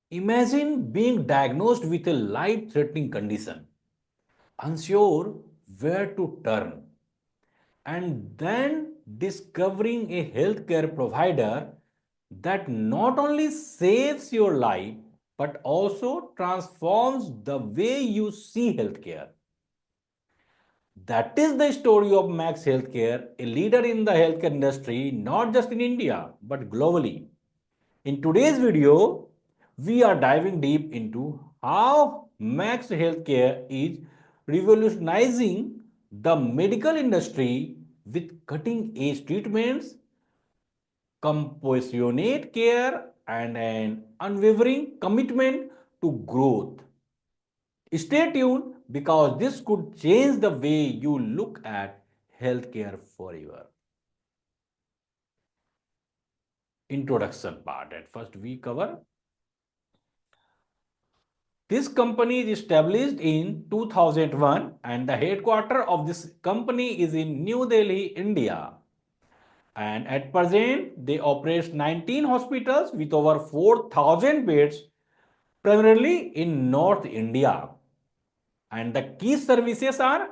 Imagine being diagnosed with a life threatening condition, unsure where to turn, and then discovering a healthcare provider that not only saves your life but also transforms the way you see healthcare. That is the story of Max Healthcare, a leader in the healthcare industry, not just in India, but globally. In today's video, we are diving deep into how Max Healthcare is revolutionizing the medical industry with cutting edge treatments, compassionate care, and an unwavering commitment to growth. Stay tuned because this could change the way you look at healthcare forever. Introduction part. At first, we cover this company is established in 2001 and the headquarters of this company is in New Delhi, India. And at present, they operate 19 hospitals with over 4,000 beds, primarily in North India. And the key services are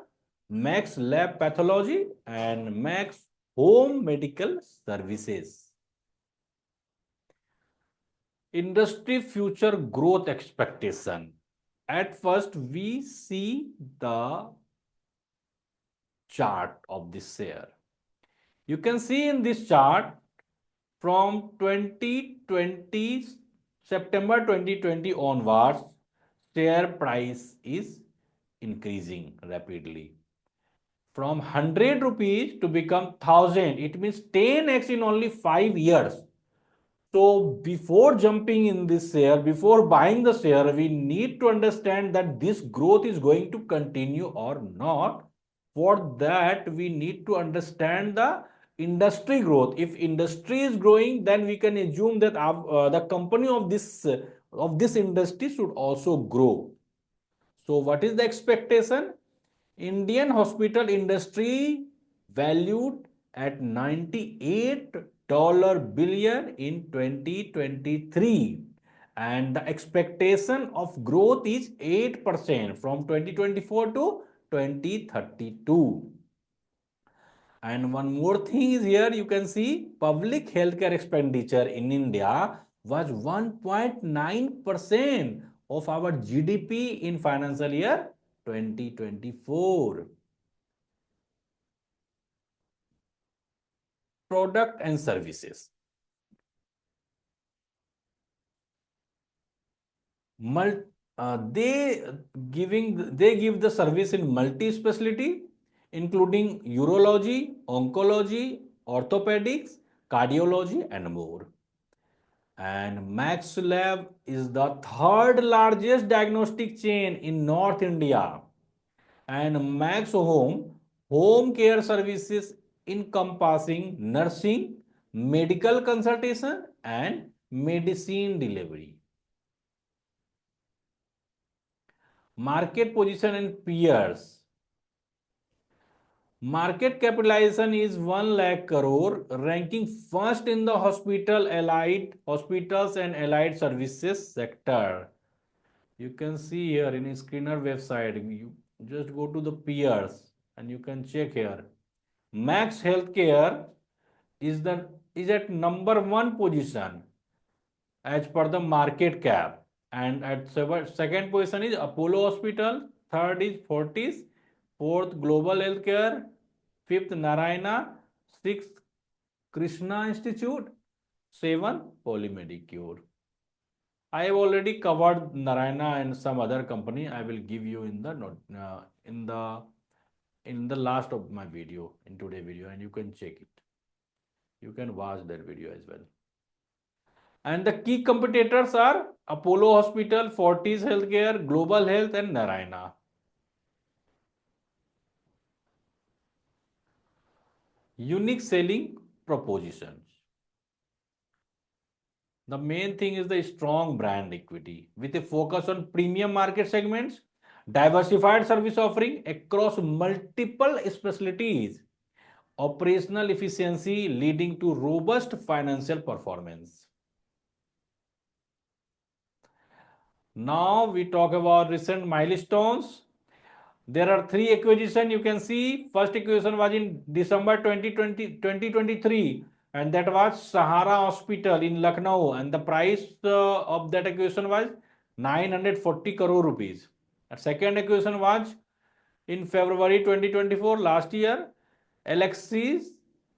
Max Lab Pathology and Max Home Medical Services. Industry future growth expectation. At first, we see the chart of this share. You can see in this chart from 2020 September 2020 onwards, share price is increasing rapidly. From 100 rupees to become 1000, it means 10x in only 5 years. So before jumping in this share, before buying the share, we need to understand that this growth is going to continue or not. For that, we need to understand the industry growth. If industry is growing, then we can assume that the company of this industry should also grow. So what is the expectation? Indian hospital industry valued at $98 billion in 2023 and the expectation of growth is 8% from 2024 to 2032. And one more thing is here you can see public healthcare expenditure in India was 1.9% of our GDP in financial year 2024. Product and services. They give the service in multi specialty including urology, oncology, orthopedics, cardiology and more. And Max Lab is the third largest diagnostic chain in North India. And Max home care services encompassing nursing, medical consultation, and medicine delivery. Market position and peers. Market capitalization is 1 lakh crore, ranking first in the hospitals and allied services sector. You can see here in Screener website, you just go to the peers and you can check here. Max Healthcare is at number 1 position as per the market cap, and at second position is Apollo Hospital, third is Fortis, fourth Global Healthcare, fifth Narayana, sixth Krishna Institute, seven Polymedicure. I have already covered Narayana and some other company. I will give you in the last of my video in today video, and you can check it. You can watch that video as well. And the key competitors are Apollo Hospital, Fortis Healthcare, Global Health, and Narayana. Unique selling propositions. The main thing is the strong brand equity with a focus on premium market segments, diversified service offering across multiple specialties, operational efficiency leading to robust financial performance. Now we talk about recent milestones. There are three acquisitions you can see. First acquisition was in December 2023, and that was Sahara Hospital in Lucknow, and the price of that acquisition was 940 crore rupees. And second acquisition was in February 2024 last year, Alexis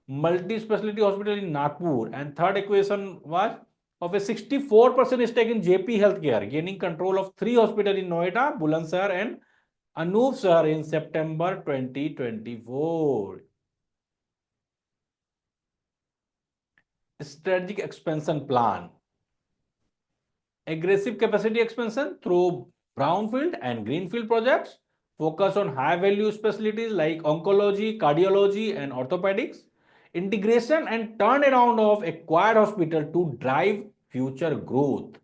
Multi-Speciality Hospital in Nagpur, and third acquisition was of a 64% stake in JP Healthcare, gaining control of three hospitals in Noida, Bulandshahr, and Anup sir in September 2024. Strategic expansion plan. Aggressive capacity expansion through brownfield and greenfield projects. Focus on high value specialties like oncology, cardiology, and orthopedics. Integration and turnaround of acquired hospital to drive future growth.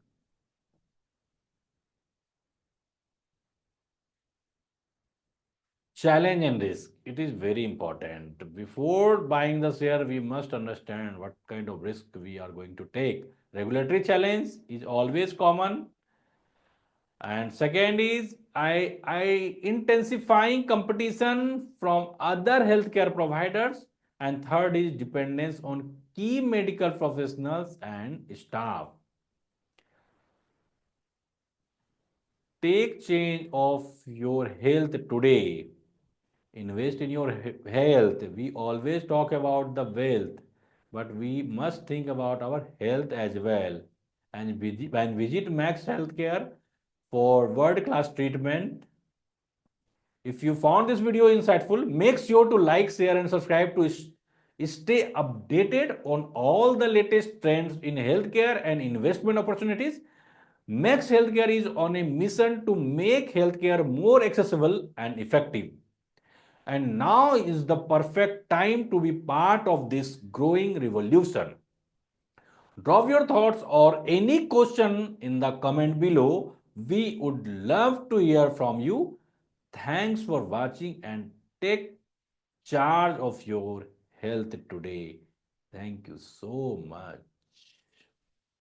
Challenge and risk. It is very important. Before buying the share, we must understand what kind of risk we are going to take. Regulatory challenge is always common. And second is I intensifying competition from other healthcare providers. And third is dependence on key medical professionals and staff. Take change of your health today. Invest in your health. We always talk about the wealth, but we must think about our health as well. And visit Max Healthcare for world class treatment. If you found this video insightful, make sure to like, share, and subscribe to stay updated on all the latest trends in healthcare and investment opportunities. Max Healthcare is on a mission to make healthcare more accessible and effective. And now is the perfect time to be part of this growing revolution. Drop your thoughts or any question in the comment below. We would love to hear from you. Thanks for watching and take charge of your health today. Thank you so much.